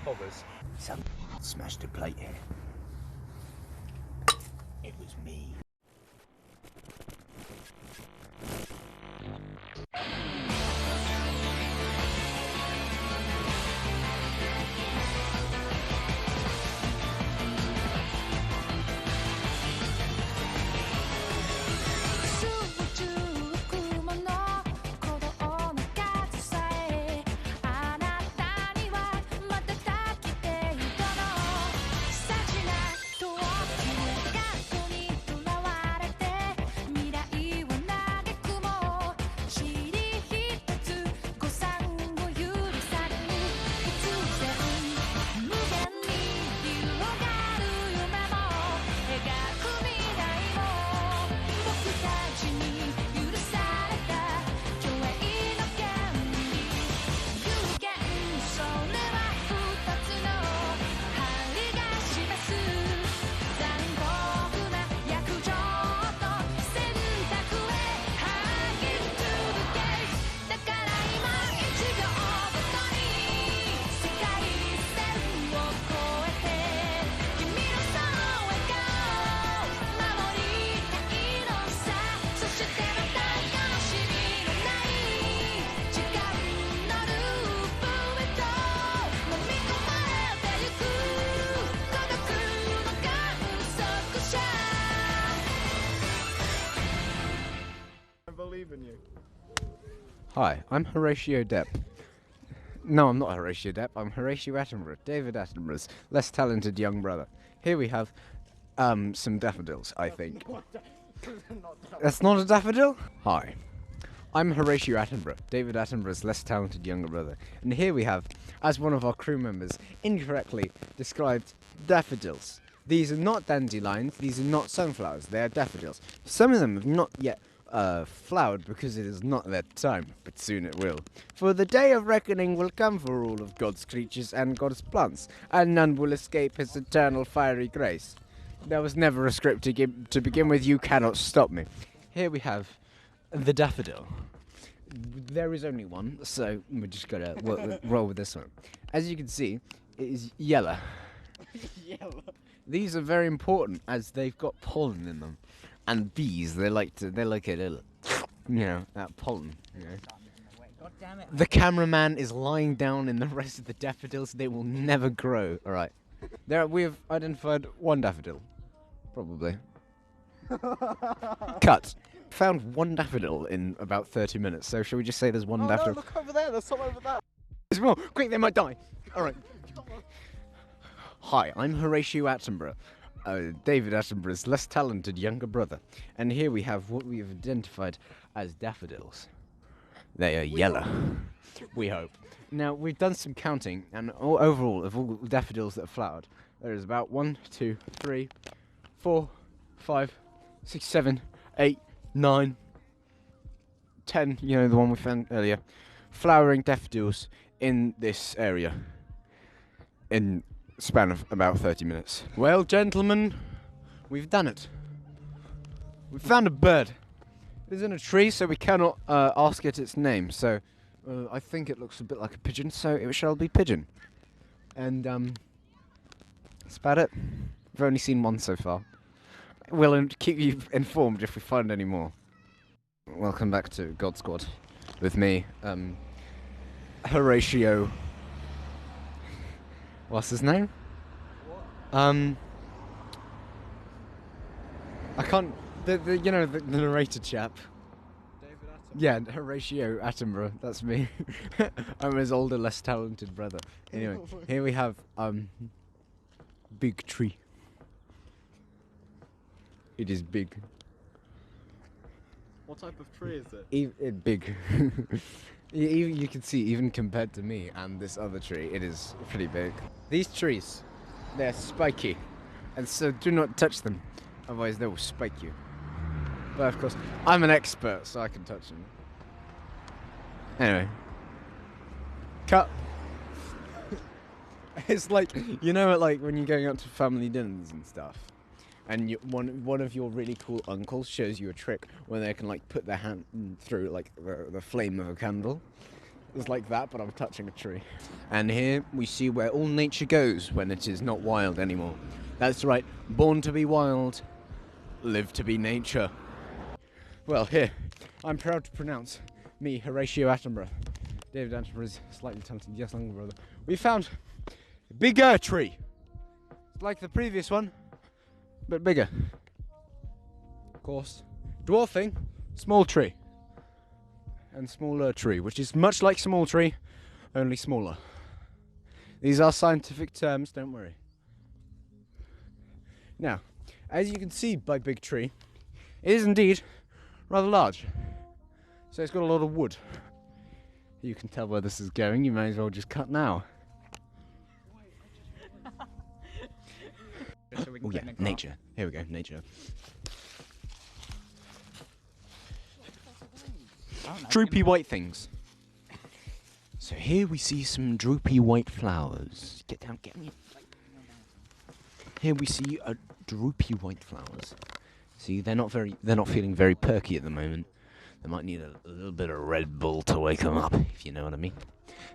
Poggers. Some smashed a plate here. It was me. Believe in you. Hi, I'm Horatio Depp. No, I'm not Horatio Depp. I'm Horatio Attenborough, David Attenborough's less talented young brother. Here we have some daffodils, I think. That's not a daffodil? Hi, I'm Horatio Attenborough, David Attenborough's less talented younger brother. And here we have, as one of our crew members incorrectly described, daffodils. These are not dandelions, these are not sunflowers, they are daffodils. Some of them have not yet flowered because it is not their time, but soon it will. For the day of reckoning will come for all of God's creatures and God's plants, and none will escape his eternal fiery grace. There was never a script to begin with, you cannot stop me. Here we have the daffodil. There is only one, so we're just gonna roll with this one. As you can see, it is yellow. Yellow. These are very important as they've got pollen in them. And bees, they like a little, that pollen, God damn it. The cameraman is lying down in the rest of the daffodils. They will never grow. All right. We have identified one daffodil. Probably. Cut. Found one daffodil in about 30 minutes, so shall we just say there's one daffodil? No, look over there, there's some over there. There's more. Quick, they might die. All right. Hi, I'm Horatio Attenborough. David Attenborough's less talented younger brother. And here we have what we have identified as daffodils. They are yellow. We hope. Now, we've done some counting, and overall, of all the daffodils that have flowered, there is about 1, 2, 3, 4, 5, 6, 7, 8, 9, 10, the one we found earlier, flowering daffodils in this area. In span of about 30 minutes. Well, gentlemen, we've done it. We found a bird. It is in a tree, so we cannot ask it its name. So I think it looks a bit like a pigeon, so it shall be pigeon. And that's about it. We've only seen one so far. We'll keep you informed if we find any more. Welcome back to God Squad with me, Horatio. What's his name? What? I can't. The narrator chap. David Attenborough. Yeah, Horatio Attenborough. That's me. I'm his older, less talented brother. Anyway, here we have big tree. It is big. What type of tree is it? Big. You can see, even compared to me and this other tree, it is pretty big. These trees, they're spiky, and so do not touch them, otherwise they will spike you. But of course, I'm an expert, so I can touch them. Anyway. Cut. It's like, like when you're going out to family dinners and stuff, and one of your really cool uncles shows you a trick where they can like put their hand through like the flame of a candle. It's like that, but I'm touching a tree. And here we see where all nature goes when it is not wild anymore. That's right, born to be wild, live to be nature. Well, here, I'm proud to pronounce me, Horatio Attenborough, David Attenborough's slightly talented younger brother. We found a bigger tree, like the previous one, but bigger. Of course, dwarfing, small tree. And smaller tree, which is much like small tree, only smaller. These are scientific terms, don't worry. Now, as you can see by big tree, it is indeed rather large. So it's got a lot of wood. You can tell where this is going, you may as well just cut now. Oh yeah, nature. Here we go, nature. Droopy white things. So here we see some droopy white flowers. Get down, get me. Here we see a droopy white flowers. See, they're not feeling very perky at the moment. They might need a little bit of Red Bull to wake them up, if you know what I mean.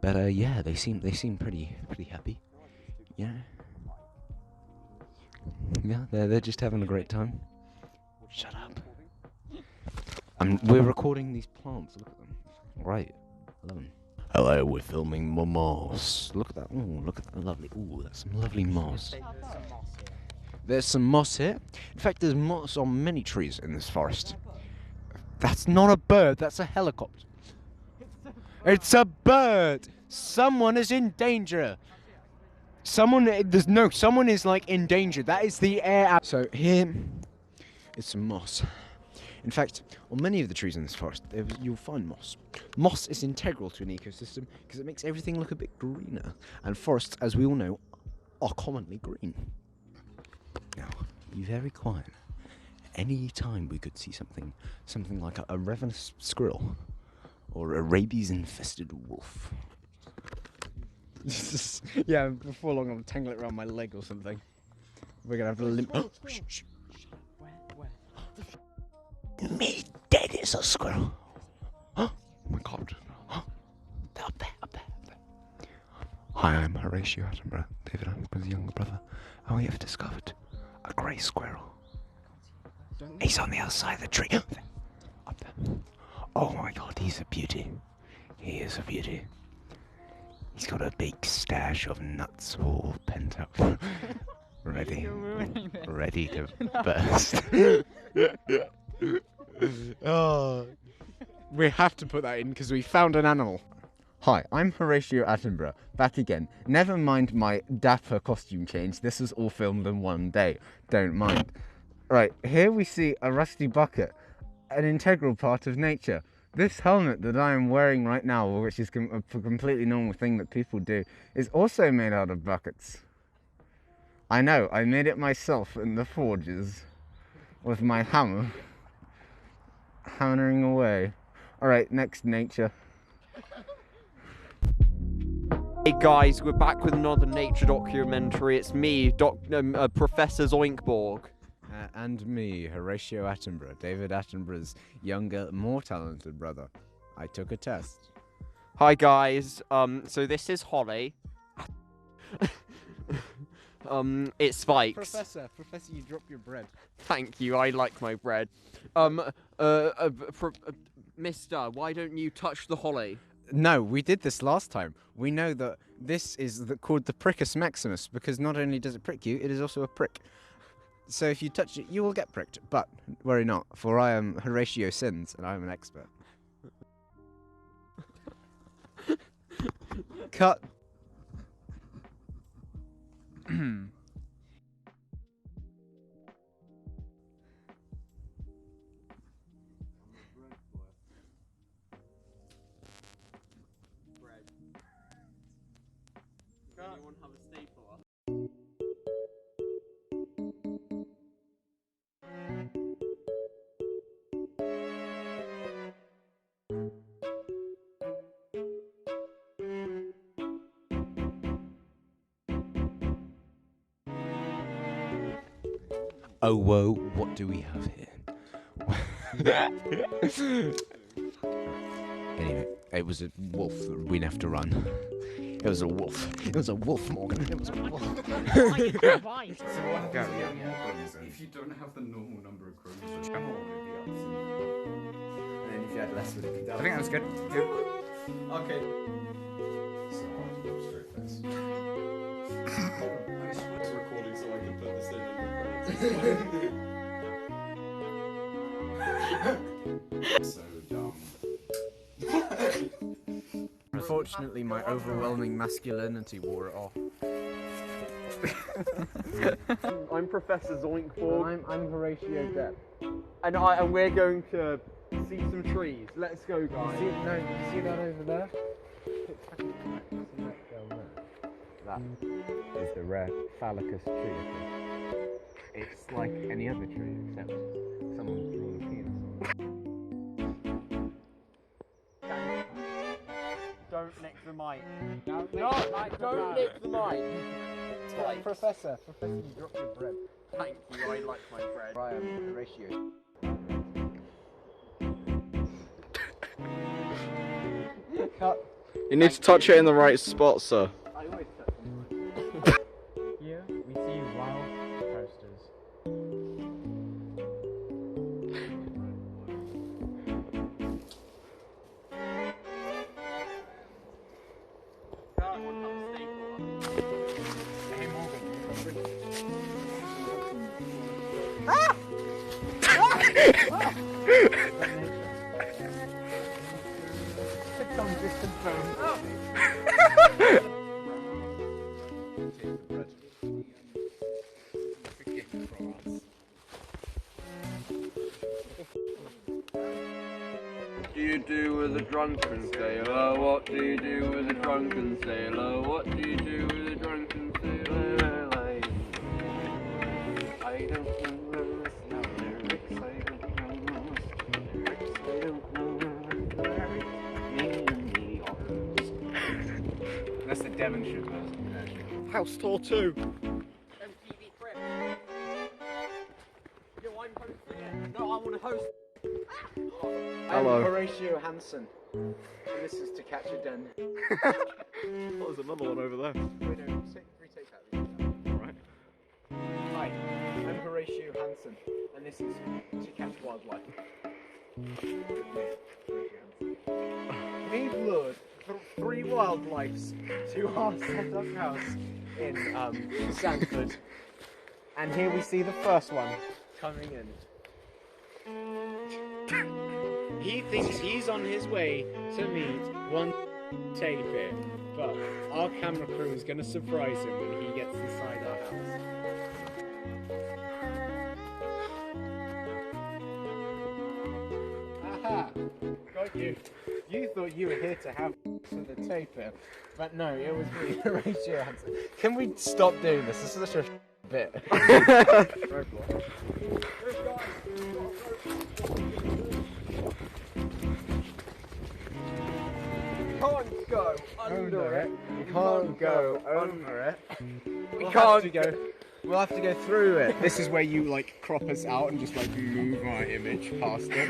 But yeah, they seem pretty happy. Yeah. Yeah, they're just having a great time. Shut up. We're recording these plants. Look at them. Right. I love them. Hello, we're filming moss. Look at that. Ooh, look at that lovely. Ooh, that's some lovely moss. There's some moss here. In fact, there's moss on many trees in this forest. That's not a bird. That's a helicopter. It's a bird. Someone is in danger. Someone is like in danger. That is the air. So here is some moss. In fact, on many of the trees in this forest, you'll find moss. Moss is integral to an ecosystem because it makes everything look a bit greener. And forests, as we all know, are commonly green. Now, be very quiet. Any time we could see something like a ravenous squirrel or a rabies-infested wolf. Yeah, before long I'll tangle it around my leg or something. We're gonna have to limp. Oh, shh, shh. Me dead as a squirrel. Oh my god. Up there. Hi, I'm Horatio Attenborough, David Attenborough's younger brother. And we have discovered a grey squirrel. He's on the other side of the tree. Up there. Oh my god, he's a beauty. He is a beauty. He's got a big stash of nuts all pent up. Ready to burst. Oh, we have to put that in because we found an animal. Hi, I'm Horatio Attenborough, back again. Never mind my dapper costume change, this was all filmed in one day, don't mind. Right, here we see a rusty bucket, an integral part of nature. This helmet that I am wearing right now, which is a completely normal thing that people do, is also made out of buckets. I know, I made it myself in the forges with my hammer. Hammering away. Alright, next, nature. Hey guys, we're back with another nature documentary. It's me, Professor Zoinkborg. And me, Horatio Attenborough, David Attenborough's younger, more talented brother. I took a test. Hi guys, so this is Holly. It's Spikes. Professor, you dropped your bread. Thank you, I like my bread. Mister, why don't you touch the holly? No, we did this last time. We know that this is called the Prickus Maximus because not only does it prick you, it is also a prick. So if you touch it, you will get pricked. But worry not, for I am Horatio Sins and I am an expert. Cut. Anyone have a stapler? Oh, whoa, what do we have here? It was a wolf. We'd have to run. It was a wolf. It was a wolf, Morgan. It was a wolf. If you don't have the normal number of crews, the channel would be up. And then if you had less, would it be down? I think that was good. Okay. So I'll go straight first. I was recording so I could put this in the credits. So dumb. Unfortunately, my overwhelming masculinity wore it off. I'm Professor Zoinkborg, I'm Horatio Depp. and we're going to see some trees. Let's go, guys. You see that over there? That is the rare Phallicus tree. It's like any other tree except someone's drawn a penis on it. Don't nick the mic. Don't Don't nick the mic. Professor, you dropped your bread. Thank you, I like my bread. Brian, Horatio. Cut. You need to touch it in the right spot, sir. I always touch the mic. Here we see wild posters. Hey, Morgan. What do you do with a drunken sailor? What do you do with a drunken sailor? What do you do with a drunken sailor? I don't know the lyrics. I don't know the lyrics. I don't know the lyrics. Me and the others. That's the Devonshire version. House Tour 2. MTV Crib. Yo, I'm hosting it. No, I want to host. Hello. I'm Horatio Hansen. And this is To Catch a Den. Oh, there's another one over there. Wait, no, retake that. Alright. Hi, I'm Horatio Hansen, and this is To Catch Wildlife. We've lured 3 wildlifes to our setup house in Sanford, and here we see the first one coming in. He thinks he's on his way to meet one tapir, but our camera crew is going to surprise him when he gets inside our house. Aha! Got you. You thought you were here to have for the tapir, but no, it was me, Horatio Hansen. Can we stop doing this? This is such a bit. Can't go under it. We can't go over it. We can't go. We'll have to go through it. This is where you like crop us out and just like move our image past it.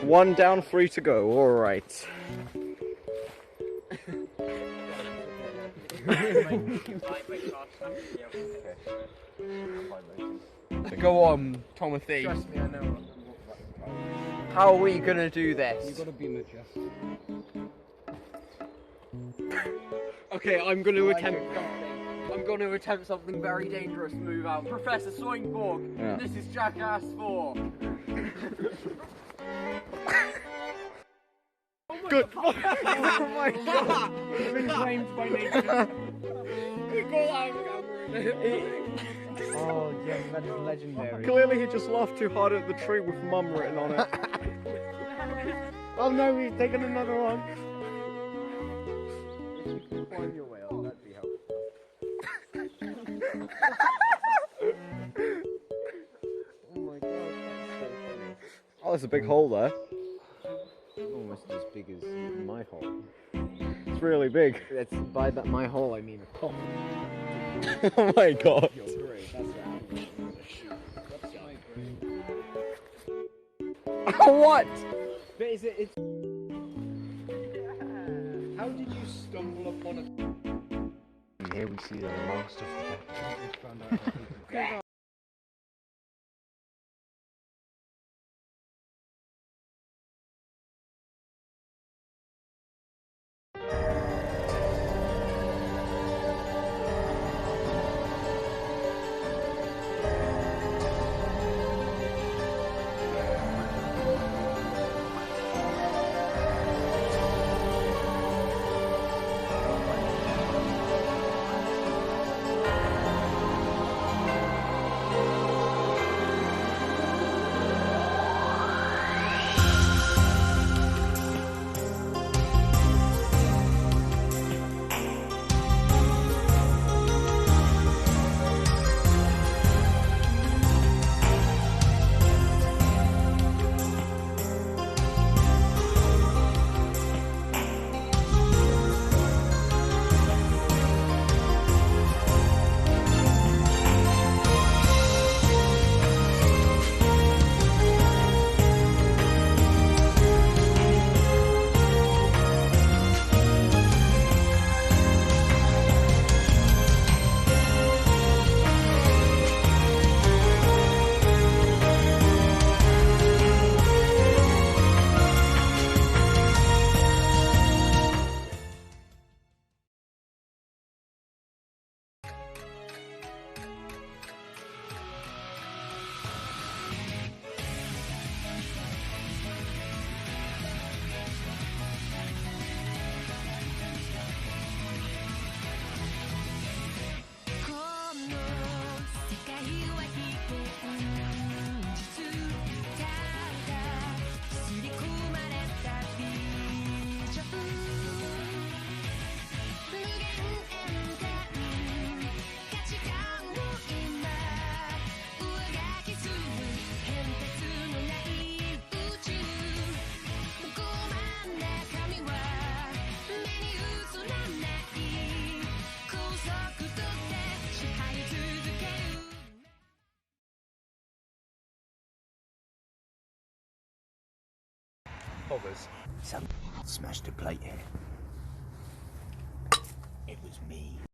1 down, 3 to go. Alright. Go on, Timothy. Trust me, I know. How are we gonna do this? You've got to be majestic. Okay, I'm gonna attempt something. I'm gonna attempt something very dangerous. Move out, Professor Zoinkborg. Yeah. This is Jackass 4. Good. Oh my god! He's been claimed by nature. We call out Oh, yeah, that is legendary. Clearly he just laughed too hard at the tree with mum written on it. Oh no, we've taken another one. If you can climb your way up, that'd be helpful. Oh my god, that's so funny. Oh, there's a big hole there. Almost as big as my hole. It's really big. That's by that my hole I mean a cock. Oh my god. Your brain, that's right. What? But is it? It's... How did you stumble upon a? Here we see the last of the Hovers. Some smashed a plate here. It was me.